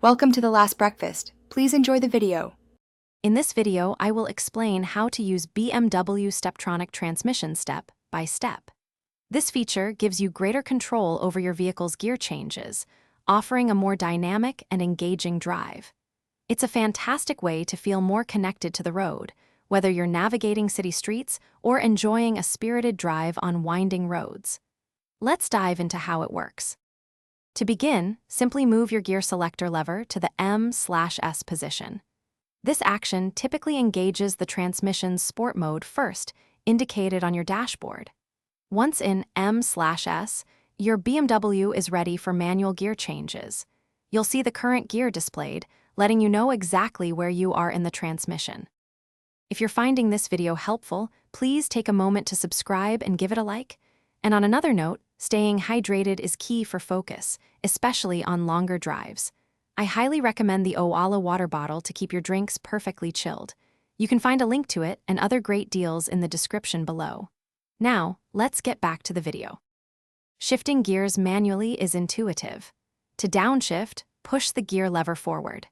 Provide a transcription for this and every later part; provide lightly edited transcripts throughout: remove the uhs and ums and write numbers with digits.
Welcome to The Last Breakfast. Please enjoy the video. In this video, I will explain how to use BMW Steptronic transmission step by step. This feature gives you greater control over your vehicle's gear changes, offering a more dynamic and engaging drive. It's a fantastic way to feel more connected to the road, whether you're navigating city streets or enjoying a spirited drive on winding roads. Let's dive into how it works. To begin, simply move your gear selector lever to the M/S position. This action typically engages the transmission's sport mode first, indicated on your dashboard. Once in M/S, your BMW is ready for manual gear changes. You'll see the current gear displayed, letting you know exactly where you are in the transmission. If you're finding this video helpful, please take a moment to subscribe and give it a like. And on another note, staying hydrated is key for focus, especially on longer drives. I highly recommend the Owala water bottle to keep your drinks perfectly chilled. You can find a link to it and other great deals in the description below. Now, let's get back to the video. Shifting gears manually is intuitive. To downshift, push the gear lever forward.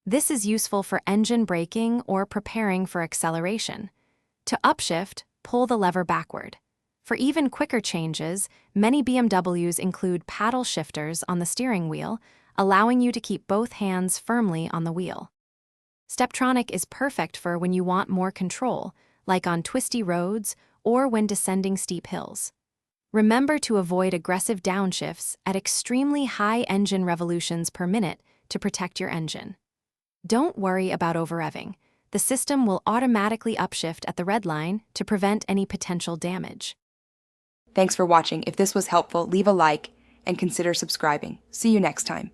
This is useful for engine braking or preparing for acceleration. To upshift, pull the lever backward. For even quicker changes, many BMWs include paddle shifters on the steering wheel, allowing you to keep both hands firmly on the wheel. Steptronic is perfect for when you want more control, like on twisty roads or when descending steep hills. Remember to avoid aggressive downshifts at extremely high engine revolutions per minute to protect your engine. Don't worry about over-revving. The system will automatically upshift at the red line to prevent any potential damage. Thanks for watching. If this was helpful, leave a like and consider subscribing. See you next time.